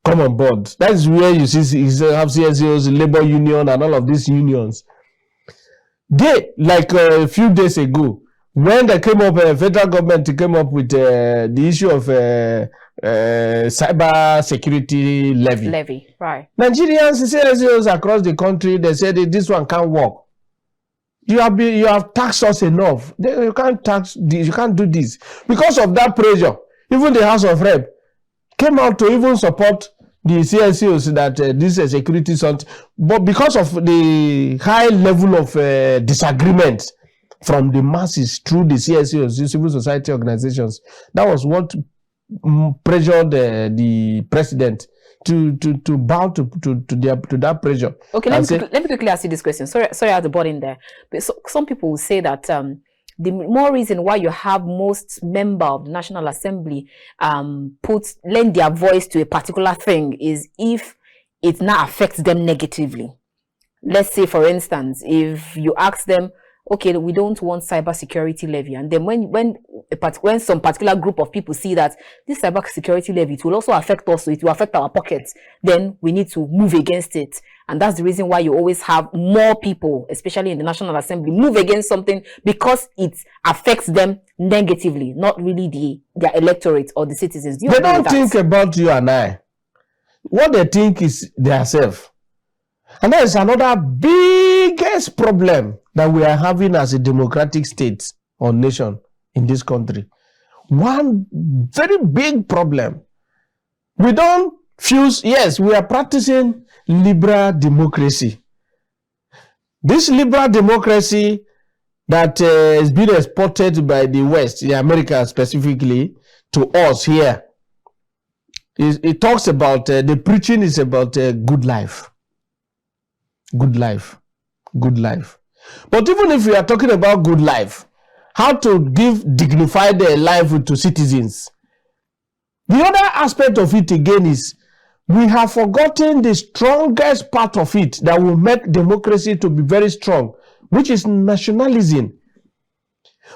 come on board. That is where you have CSOs, labor union, and all of these unions. They, like a few days ago, when they came up, federal government came up with the issue of cyber security levy. Right. Nigerians, CSOs across the country, they said this one can't work. You have taxed us enough. You can't tax this, you can't do this. Because of that pressure, even the House of Rep came out to even support the CNCOs that this is security something. But because of the high level of disagreement from the masses through the CNCOs, the civil society organizations, that was what pressured the president to bow to that pressure. Okay, let me quickly ask you this question. Sorry, I had to butt in there. But some people will say that the more reason why you have most member of the National Assembly lend their voice to a particular thing is if it now affects them negatively. Let's say, for instance, if you ask them, okay, we don't want cybersecurity levy, and then when some particular group of people see that this cybersecurity levy, it will also affect us, so it will affect our pockets, then we need to move against it. And that's the reason why you always have more people, especially in the National Assembly, move against something because it affects them negatively, not really their electorate or the citizens. They don't think about you and I. What they think is themselves. And that is another biggest problem that we are having as a democratic state or nation in this country. One very big problem. We don't fuse, yes, we are practicing liberal democracy. This liberal democracy that is being exported by the West, the America specifically, to us here, it talks about, the preaching is about good life. Good life. Good life. But even if we are talking about good life, how to give dignified life to citizens, the other aspect of it again is we have forgotten the strongest part of it that will make democracy to be very strong, which is nationalism.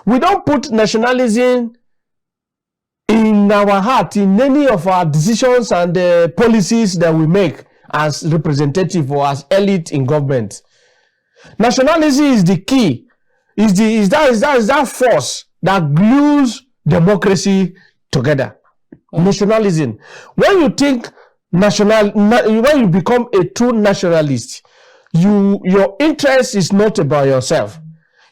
We don't put nationalism in our heart in any of our decisions and policies that we make as representative or as elite in government. Nationalism is the key. Is that force that glues democracy together. Nationalism. When you think when you become a true nationalist, your interest is not about yourself.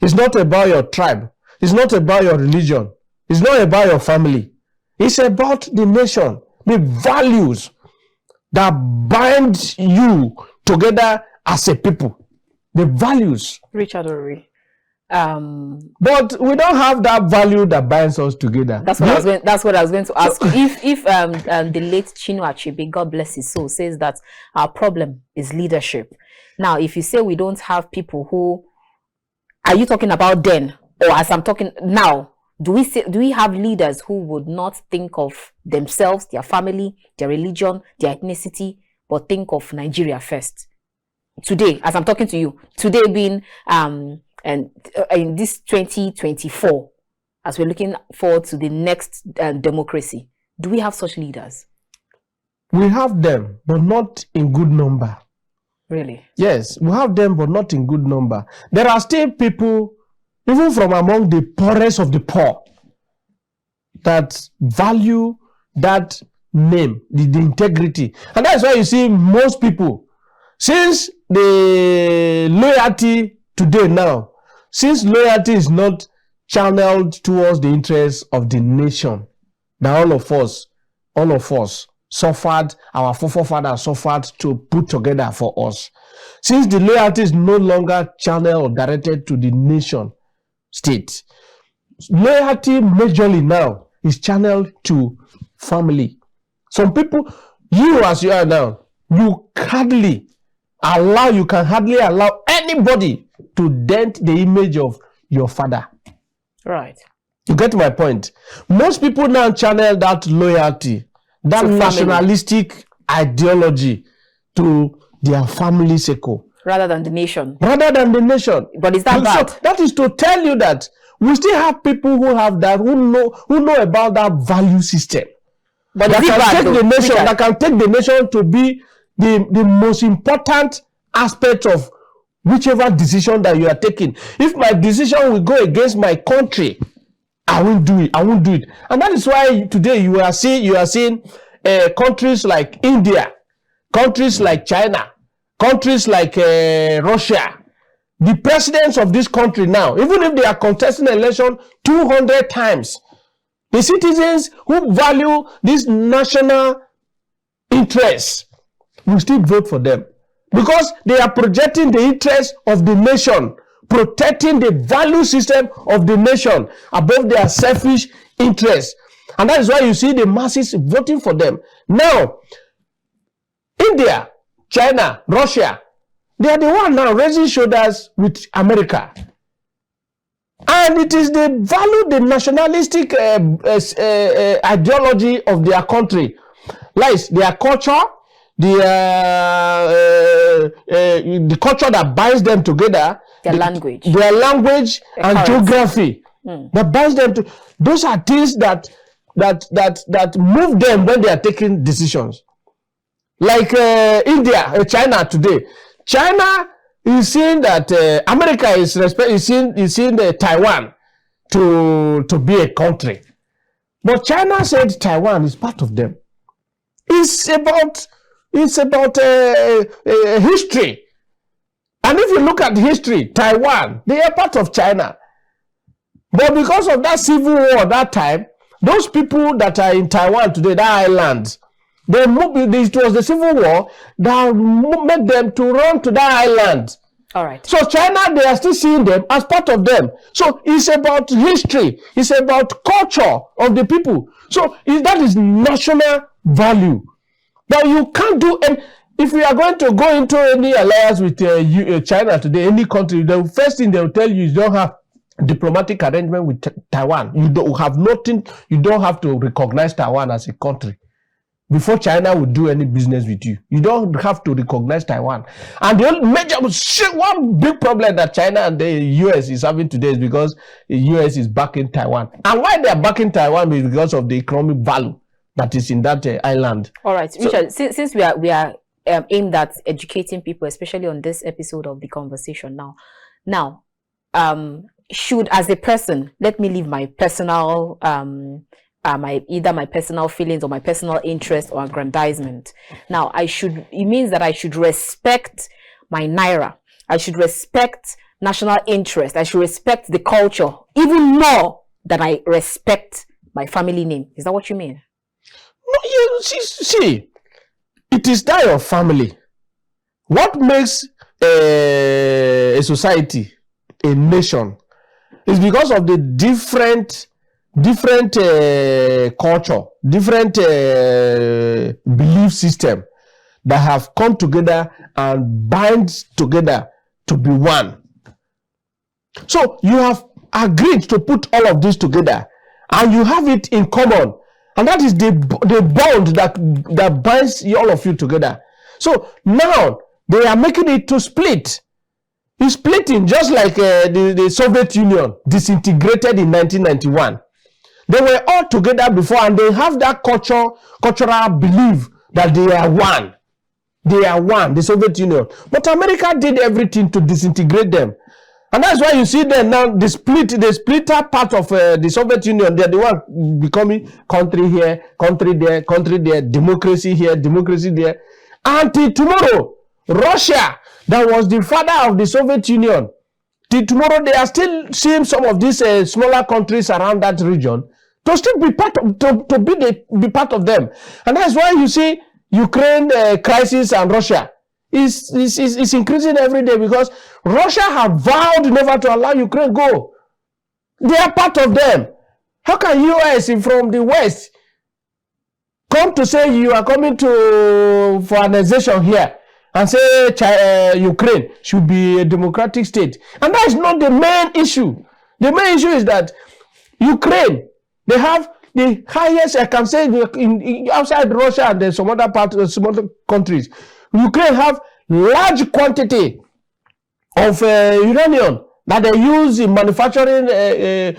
It's not about your tribe. It's not about your religion. It's not about your family. It's about the nation, the values that bind you together as a people. The values. Richard Oriri. But we don't have that value that binds us together. That's what I was going to ask. If the late Chinua Achebe, God bless his soul, says that our problem is leadership. Now, if you say we don't have people who, are you talking about then, or as I'm talking now? Do we have leaders who would not think of themselves, their family, their religion, their ethnicity, but think of Nigeria first? Today, as I'm talking to you, today being and in this 2024, as we're looking forward to the next democracy, do we have such leaders? We have them, but not in good number. Really? Yes, we have them, but not in good number. There are still people, even from among the poorest of the poor, that value that name, the integrity. And that's why you see most people, since the loyalty today now, since loyalty is not channeled towards the interests of the nation, that all of us suffered, our forefathers suffered to put together for us. Since the loyalty is no longer channeled or directed to the nation state, loyalty majorly now is channeled to family. Some people, you as you are now, you can hardly allow anybody to dent the image of your father. Right. You get my point? Most people now channel that loyalty, that nationalistic ideology to their family circle. Rather than the nation. Rather than the nation. But is that bad? So that is to tell you that we still have people who have that, who know about that value system. But that can take the nation to be the most important aspect of whichever decision that you are taking. If my decision will go against my country, I won't do it. And that is why today you are seeing countries like India, countries like China, countries like Russia, the presidents of this country now, even if they are contesting election 200 times, the citizens who value this national interest will still vote for them because they are projecting the interest of the nation, protecting the value system of the nation above their selfish interests. And that is why you see the masses voting for them. Now, India, China, Russia, they are the one now raising shoulders with America. And it is the value, the nationalistic ideology of their country, like their culture, the culture that binds them together, their language and geography that binds them to. Those are things that move them when they are taking decisions. Like India, China today. China is seeing that America is seeing Taiwan to be a country, but China said Taiwan is part of them. It's about history, and if you look at history, Taiwan, they are part of China, but because of that civil war that time, those people that are in Taiwan today, that island, they moved. It was the civil war that made them to run to that island. All right. So China, they are still seeing them as part of them. So it's about history. It's about culture of the people. So that is national value. But you can't do, and if you are going to go into any alliance with China today, any country, the first thing they will tell you is you don't have diplomatic arrangement with Taiwan. You don't have nothing. You don't have to recognize Taiwan as a country before China will do any business with you. You don't have to recognize Taiwan. And the only one big problem that China and the US is having today is because the US is backing Taiwan. And why they are backing Taiwan is because of the economic value that is in that island. All right, Richard, since we are aimed at educating people, especially on this episode of the conversation now, should, as a person, let me leave my personal either my personal feelings or my personal interest or aggrandizement. Now, it means that I should respect my naira. I should respect national interest. I should respect the culture even more than I respect my family name. Is that what you mean? No, you see, it is that your family. What makes a society, a nation, is because of the different culture, different belief system that have come together and bind together to be one. So you have agreed to put all of this together, and you have it in common, and that is the bond that binds all of you together. So now they are making it to split. It's splitting, just like the Soviet Union disintegrated in 1991. They were all together before, and they have that cultural belief that they are one. They are one, the Soviet Union. But America did everything to disintegrate them. And that's why you see them now, the splitter part of the Soviet Union, they're the one becoming country here, country there, democracy here, democracy there. Until tomorrow, Russia, that was the father of the Soviet Union, till tomorrow they are still seeing some of these smaller countries around that region to still be part of, be part of them. And that's why you see Ukraine crisis and Russia is increasing every day, because Russia have vowed never to allow Ukraine go. They are part of them. How can US from the West come to say you are coming for annexation here and say Ukraine should be a democratic state? And that is not the main issue. The main issue is that Ukraine, they have the highest, I can say, outside Russia and some other countries, Ukraine have large quantity of uranium that they use in manufacturing. They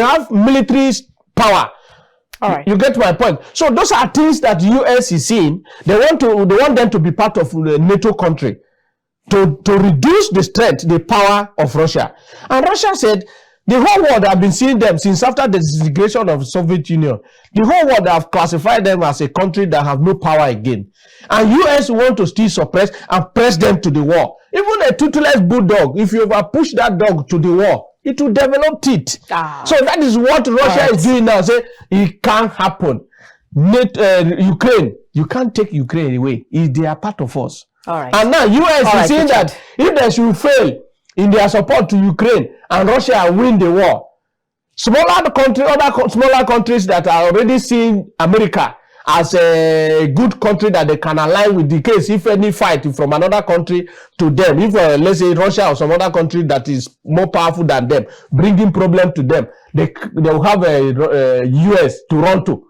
have military power. All right. You get my point. So those are things that the US is seeing. They want them to be part of the NATO country to reduce the strength, the power of Russia. And Russia said The whole world have been seeing them since after the disintegration of the Soviet Union. The whole world have classified them as a country that have no power again. And US want to still suppress and press them to the wall. Even a toothless bulldog, if you ever push that dog to the wall, it will develop teeth. So that is what Russia is doing now. Say it can't happen. Ukraine, you can't take Ukraine away. They are part of us. And now US is saying that if they should fail in their support to Ukraine and Russia win the war, other smaller countries that are already seeing America as a good country that they can align with the case if any fight from another country to them, if let's say Russia or some other country that is more powerful than them, bringing problem to them, they will have a US to run to.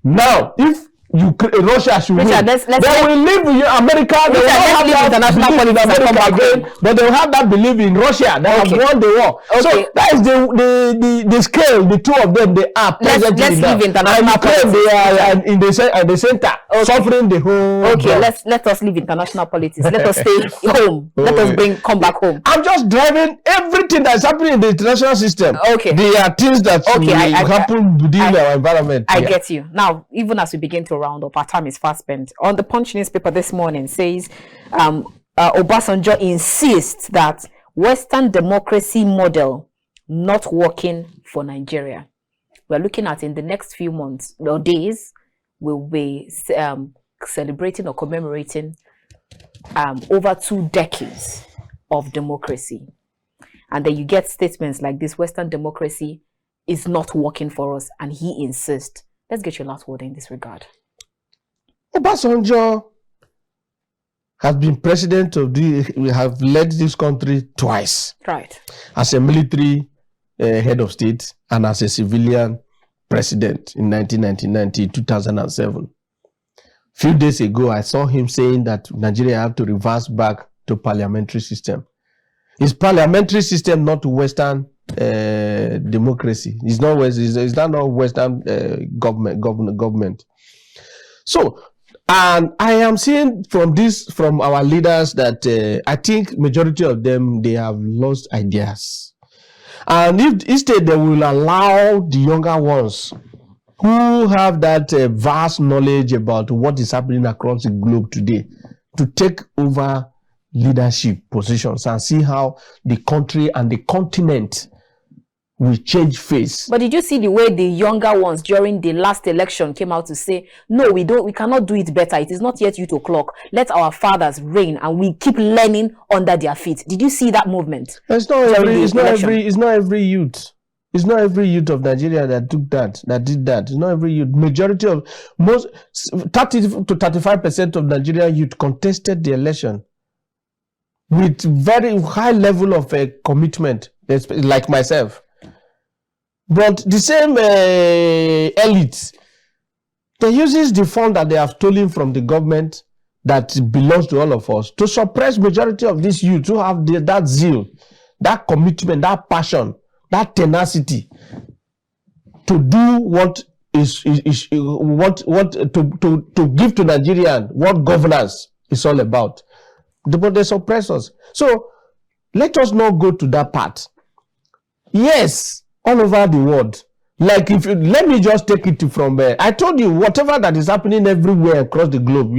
Now, if Russia should win, they will leave America. They will not have that belief in America again, but they will have that belief in Russia that have won the war. So that is the scale. The two of them, they are presently in international politics. They are in the center, suffering the whole. Okay, let us leave international politics. Let us stay home. Let us come back home. I'm just driving everything that's happening in the international system. Okay, there are things that happen within our environment. I get you. Now, even as we begin to round up, our time is fast spent. On the Punch newspaper this morning says Obasanjo insists that Western democracy model not working for Nigeria. We're looking at in the next few months or days, we'll be celebrating or commemorating over 2 decades of democracy. And then you get statements like this: Western democracy is not working for us, and he insists. Let's get your last word in this regard. Obasanjo has been president of we have led this country twice. Right. As a military head of state and as a civilian president in 1999 to 2007. Few days ago, I saw him saying that Nigeria have to reverse back to parliamentary system. Is parliamentary system not Western democracy? Is that not Western government? So, and I am seeing from our leaders that I think majority of them, they have lost ideas. And if instead they will allow the younger ones who have that vast knowledge about what is happening across the globe today to take over leadership positions and see how the country and the continent will change face. But did you see the way the younger ones during the last election came out to say, no, we cannot do it better. It is not yet 8 o'clock. Let our fathers reign and we keep learning under their feet. Did you see that movement? It's not every youth. It's not every youth of Nigeria that did that. It's not every youth. Majority of 30 to 35% of Nigerian youth contested the election with very high level of commitment, like myself. But the same elite, they uses the fund that they have stolen from the government that belongs to all of us to suppress majority of these youth who have that zeal, that commitment, that passion, that tenacity to do what to give to Nigerian what governance is all about. But they suppress us. So let us not go to that part. Yes, all over the world. Like let me just take it from I told you, whatever that is happening everywhere across the globe,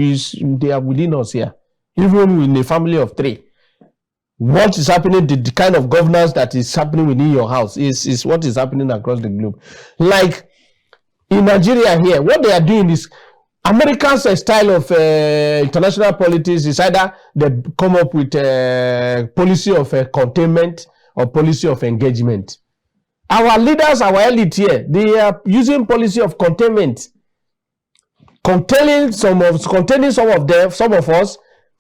they are within us here. Even in a family of 3. What is happening, the kind of governance that is happening within your house is what is happening across the globe. Like in Nigeria here, what they are doing is Americans' style of international politics is either they come up with a policy of containment or policy of engagement. Our leaders, our elite here, they are using policy of containment, containing some of us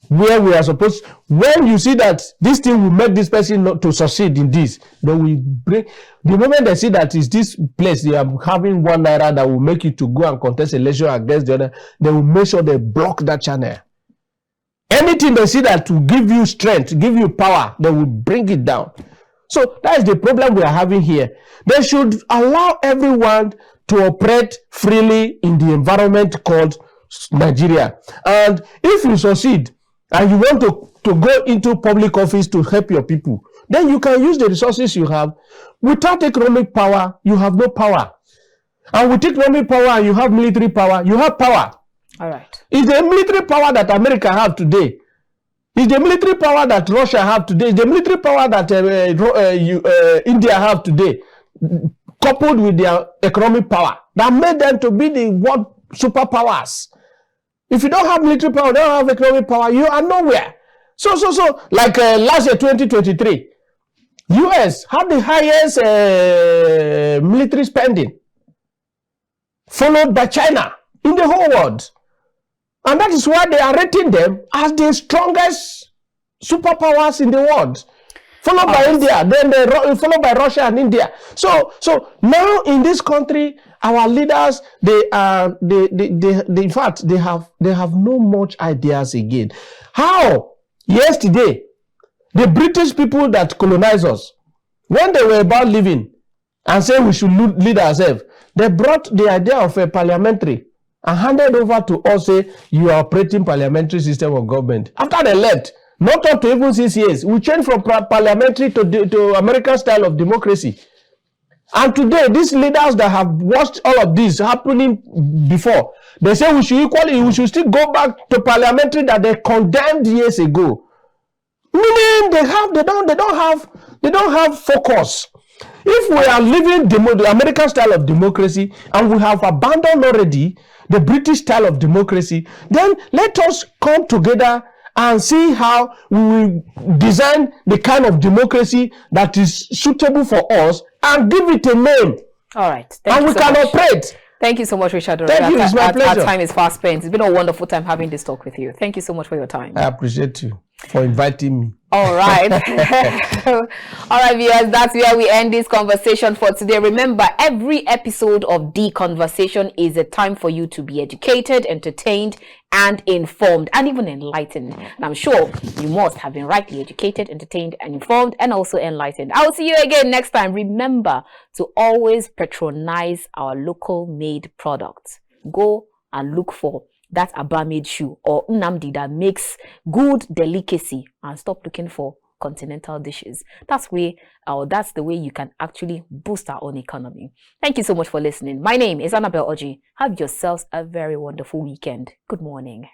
where we are supposed. When you see that this thing will make this person not to succeed in this, then we break. The moment they see that is this place, they are having 1 naira that will make you to go and contest election against the other, they will make sure they block that channel. Anything they see that will give you strength, give you power, they will bring it down. So that is the problem we are having here. They should allow everyone to operate freely in the environment called Nigeria. And if you succeed and you want to go into public office to help your people, then you can use the resources you have. Without economic power, you have no power. And with economic power and you have military power, you have power. All right. It's the military power that America have today. It's the military power that Russia have today. It's the military power that India have today, coupled with their economic power, that made them to be the world superpowers. If you don't have military power, don't have economic power, you are nowhere. So, like last year, 2023, US had the highest military spending, followed by China in the whole world. And that is why they are rating them as the strongest superpowers in the world, followed by India, then followed by Russia and India. So now in this country, our leaders, in fact, they have no much ideas again. How? Yesterday, the British people that colonized us, when they were about leaving and saying we should lead ourselves, they brought the idea of a parliamentary and handed over to us, say, you are operating parliamentary system of government. After they left, not up to even 6 years, we changed from parliamentary to American style of democracy. And today, these leaders that have watched all of this happening before, they say we should still go back to parliamentary that they condemned years ago. Meaning they don't have focus. If we are living the American style of democracy and we have abandoned already the British style of democracy, then let us come together and see how we will design the kind of democracy that is suitable for us and give it a name. All right. And we can operate. Thank you so much, Richard Oriri. Thank you. It's my pleasure. Our time is fast spent. It's been a wonderful time having this talk with you. Thank you so much for your time. I appreciate you for inviting me. All right. All right, viewers, that's where we end this conversation for today. Remember, every episode of The Conversation is a time for you to be educated, entertained, and informed, and even enlightened. And I'm sure you must have been rightly educated, entertained, and informed, and also enlightened. I will see you again next time. Remember to always patronize our local made products. Go and look for that Aba made shoe or Nnamdi that makes good delicacy, and stop looking for continental dishes. That's the way you can actually boost our own economy. Thank you so much for listening. My name is Annabelle Oji. Have yourselves a very wonderful weekend. Good morning.